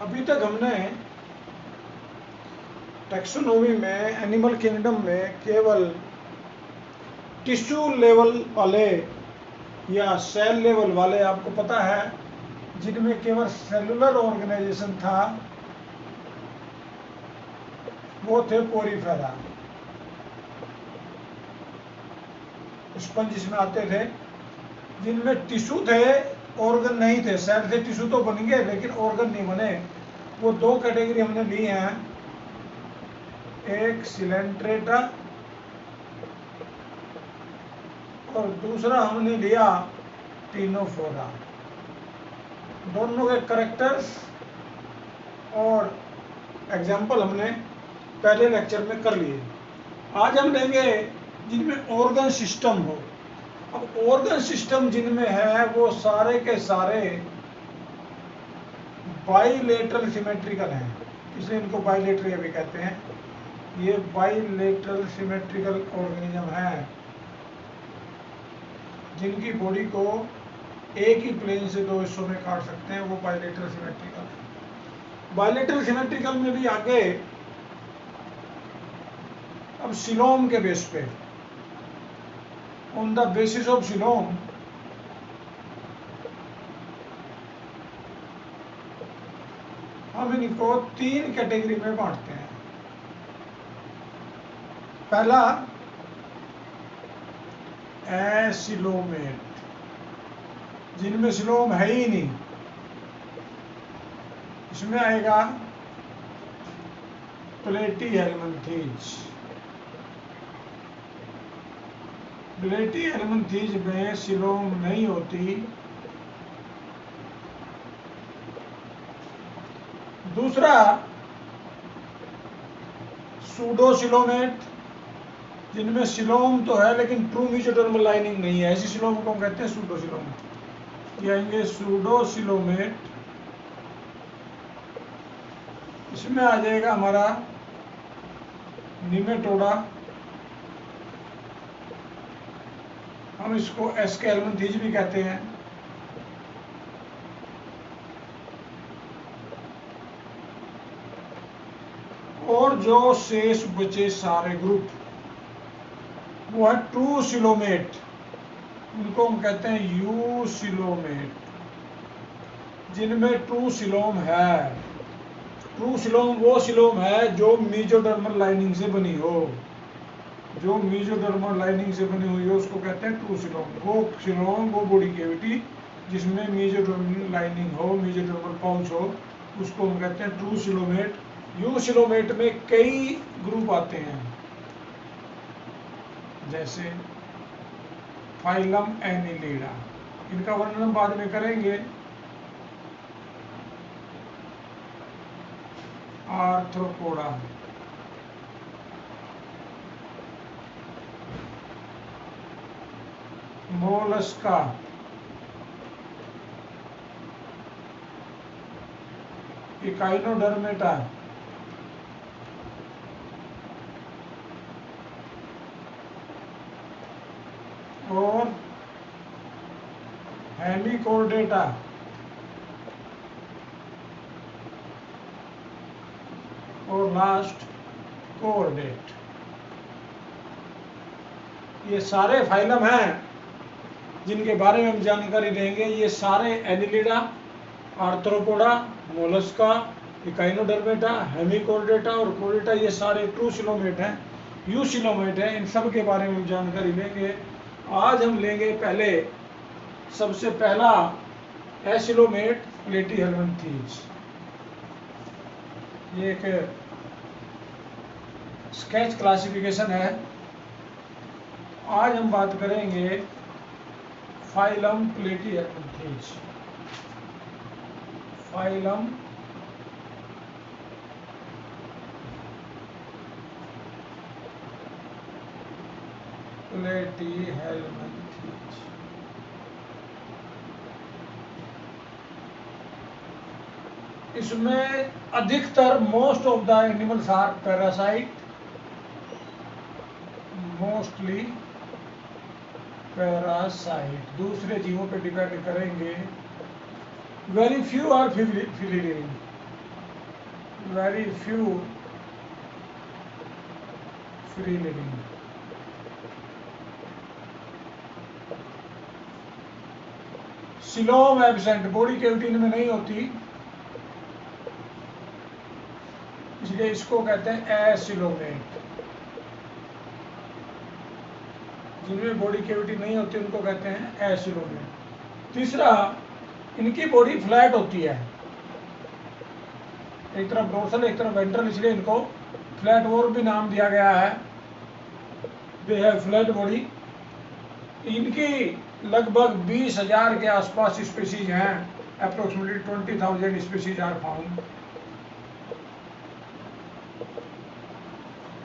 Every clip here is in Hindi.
अभी तक हमने टैक्सोनॉमी में एनिमल किंगडम में केवल टिश्यू लेवल वाले या सेल लेवल वाले, आपको पता है, जिनमें केवल सेलुलर ऑर्गेनाइजेशन था, वो थे पोरीफेरा, स्पंज इसमें आते थे, जिनमें टिश्यू थे, ऑर्गन नहीं थे। सेल थे, टिश्यू तो बन गए लेकिन ऑर्गन नहीं बने। वो दो कैटेगरी हमने ली हैं, एक सिलेंट्रेटा और दूसरा हमने लिया टिनोफोरा। दोनों के करेक्टर्स और एग्जाम्पल हमने पहले लेक्चर में कर लिए। आज हम लेंगे जिनमें ऑर्गन सिस्टम हो। अब ऑर्गन सिस्टम जिनमें है वो सारे के सारे बाइलेटरल सिमेट्रिकल हैं, इसलिए इनको बाइलेटरल भी कहते हैं। ये बाइलेटरल सिमेट्रिकल ऑर्गेनिज्म है, जिनकी बॉडी को एक ही प्लेन से दो हिस्सों में काट सकते हैं, वो बाइलेटरल सिमेट्रिकल है। बाइलेटरल सिमेट्रिकल में भी आगे अब सिलोम के बेस पे, on the basis of coelom, हम इनको तीन कैटेगरी में बांटते हैं। पहला एसिलोमेट, जिनमें सिलोम है ही नहीं, इसमें आएगा प्लेटीहेल्मिन्थीज। प्लेटीहेल्मिन्थीज में सिलोम नहीं होती। दूसरा सूडोसिलोमेट, जिनमें सिलोम तो है लेकिन ट्रू मेसोडर्मल लाइनिंग नहीं है, ऐसी सिलोम को हम कहते हैं सूडोसिलोमेट। ये आएंगे सूडोसिलोमेट। इसमें आ जाएगा हमारा निमेटोडा, हम इसको एस्केल्मिन्थीज भी कहते हैं। और जो शेष बचे सारे ग्रुप वो है ट्रू सिलोमेट, उनको हम कहते हैं यू सिलोमेट, जिनमें ट्रू सिलोम है। ट्रू सिलोम वो सिलोम है जो मेसोडर्मल लाइनिंग से बनी हो, जो मेसोडर्मल लाइनिंग से बनी हुई हो उसको कहते हैं ट्रू सिलोम। वो सिलोम, वो बॉडी कैविटी जिसमें मेसोडर्मल लाइनिंग हो, मेसोडर्मल पाउच हो, उसको हम कहते हैं ट्रू सिलोमेट। यू सिलोमेट में कई ग्रुप आते हैं, जैसे फाइलम एनिलिडा, इनका वर्णन हम बाद में करेंगे। आर्थ्रोपोडा, मोलस्का, इकाइनोडर्मेटा, और हेमिकोर्डेटा, और लास्ट कोर्डेट। ये सारे फाइलम हैं जिनके बारे में हम जानकारी लेंगे। ये सारे एनिलिडा, आर्थ्रोपोडा, मोलस्का, इकाइनोडर्मेटा, हेमिकोर्डेटा और कोर्डेटा, ये सारे ट्रू सिलोमेट हैं, यू सिलोमेट हैं। इन सब के बारे में हम जानकारी लेंगे। आज हम लेंगे पहले, सबसे पहला एसिलोमेट प्लेटीहेल्मिन्थीज। ये एक स्केच क्लासिफिकेशन है। आज हम बात करेंगे फाइलम प्लेटीहेल्मिन्थीज। Phylum platyhelminthes. इसमें अधिकतर most of the animals are parasite, mostly parasite, दूसरे जीवों पर डिपेंड करेंगे। Very few are free living, very few free living. Coelom absent, body cavity इनमें नहीं होती, इसलिए इसको कहते हैं एसिलोमेट। जिनमें बॉडी कैविटी नहीं होती उनको कहते हैं एसिलोमेट। तीसरा, इनकी बॉडी फ्लैट होती है, एक तरफ डोर्सल एक तरफ वेंट्रल, इसलिए इनको फ्लैट वोर भी नाम दिया गया है। They have flat body. इनकी लगभग 20,000 के आसपास स्पीसीज हैं, approximately 20,000 species are found.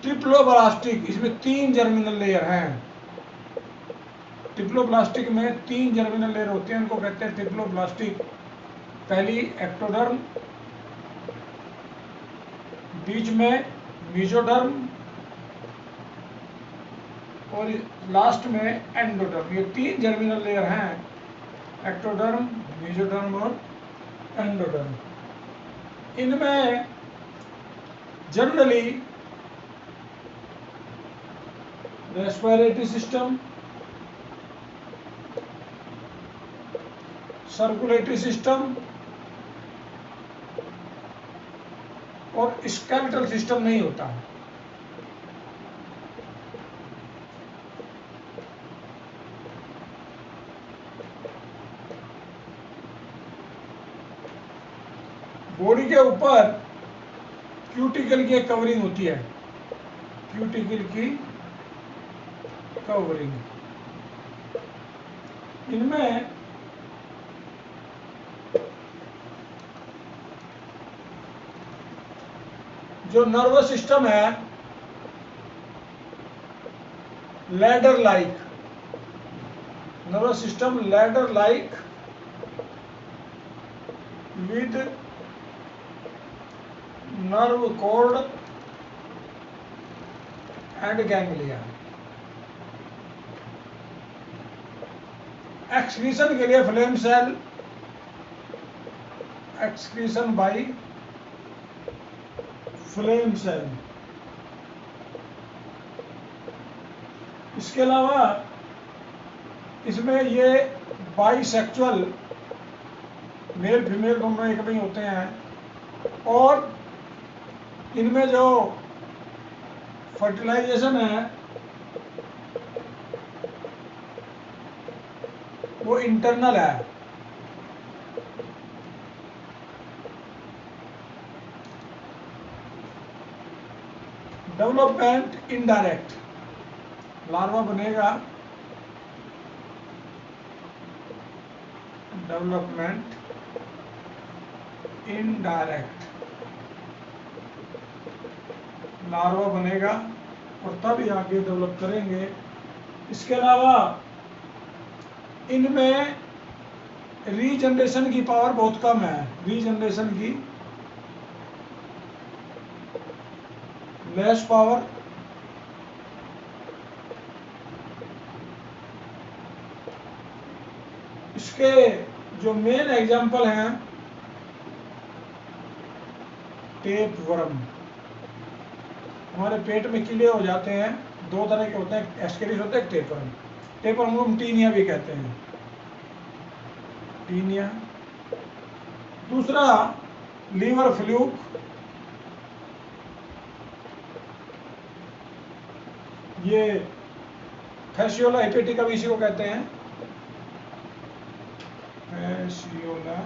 Triploblastic, इसमें 3 जर्मिनल लेयर हैं। ट्रिप्लोब्लास्टिक में 3 जर्मिनल लेयर होते हैं, उनको कहते हैं ट्रिप्लोब्लास्टिक। पहली एक्टोडर्म, बीच में मेसोडर्म और लास्ट में एंडोडर्म। ये 3 जर्मिनल लेयर हैं, एक्टोडर्म, मेसोडर्म और एंडोडर्म। इनमें generally respiratory system, circulatory system और स्केलेटल सिस्टम नहीं होता। बॉडी के ऊपर क्यूटिकल की एक कवरिंग होती है, क्यूटिकल की कवरिंग। इनमें जो नर्वस सिस्टम है ladder like, nervous system ladder like with nerve cord and ganglia. Excretion के लिए flame cell, excretion by flame cell. इसके अलावा इसमें ये बाइसेक्सुअल, मेल फीमेल दोनों एक में होते हैं। और इनमें जो फर्टिलाइजेशन है वो इंटरनल है। डेवलपमेंट इनडायरेक्ट, लार्वा बनेगा, डेवलपमेंट इनडायरेक्ट, लार्वा बनेगा और तब ये आगे डेवलप करेंगे। इसके अलावा इनमें रीजनरेशन की पावर बहुत कम है, रीजनरेशन की लेस पावर। इसके जो मेन एग्जाम्पल हैं टेप वर्म, हमारे पेट में कीड़े हो जाते हैं, 2 तरह के होते हैं, एस्केरिस होते हैं, टेप वर्म। टेप वर्म को हम टीनिया भी कहते हैं, टीनिया। दूसरा लीवर फ्लूक, ये फैसियोला हेपेटिका भी इसी को कहते हैं, फैसियोला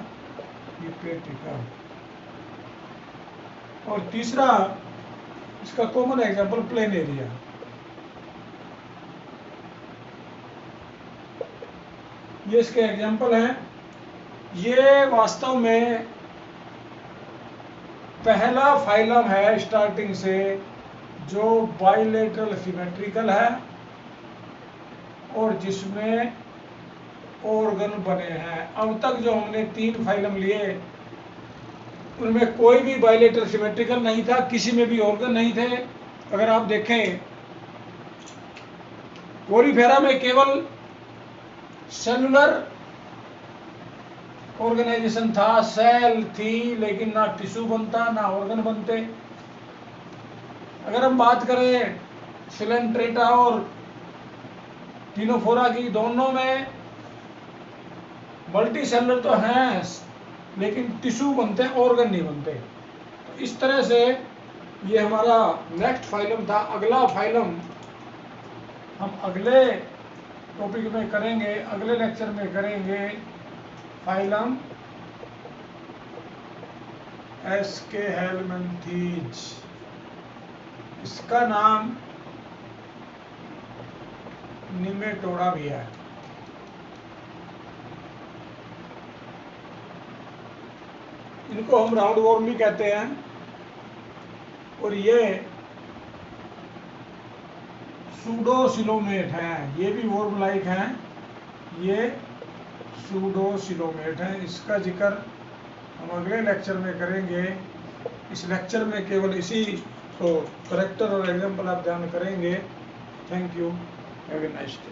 हेपेटिका। और तीसरा इसका कॉमन एग्जांपल प्लेनेरिया। ये इसके एग्जांपल हैं। ये वास्तव में पहला फाइलम है स्टार्टिंग से जो बाइलेटरल सिमेट्रिकल है और जिसमें ऑर्गन बने हैं। अब तक जो हमने 3 फाइलम लिए उनमें कोई भी बाइलेटरल सिमेट्रिकल नहीं था, किसी में भी ऑर्गन नहीं थे। अगर आप देखें कोरीफेरा में केवल सेलुलर ऑर्गेनाइजेशन था, सेल थी, लेकिन ना टिश्यू बनता ना ऑर्गन बनते। अगर हम बात करें सिलेंट्रेटा और टिनोफोरा की, दोनों में मल्टी सेलर तो हैं लेकिन टिश्यू बनते हैं, ऑर्गन नहीं बनते। तो इस तरह से ये हमारा नेक्स्ट फाइलम था। अगला फाइलम हम अगले टॉपिक में करेंगे, अगले लेक्चर में करेंगे, फाइलम एस्केहेलमिंथीज। इसका नाम निमेटोडा भी है। इनको हम राउंड वॉर्म भी कहते हैं, और ये सूडोसिलोमेट हैं, ये भी वॉर्म लाइक हैं, ये सूडोसिलोमेट हैं। इसका जिक्र हम अगले लेक्चर में करेंगे। इस लेक्चर में केवल इसी को करेक्टर और एग्जाम्पल आप ध्यान करेंगे। Thank you, have a nice day.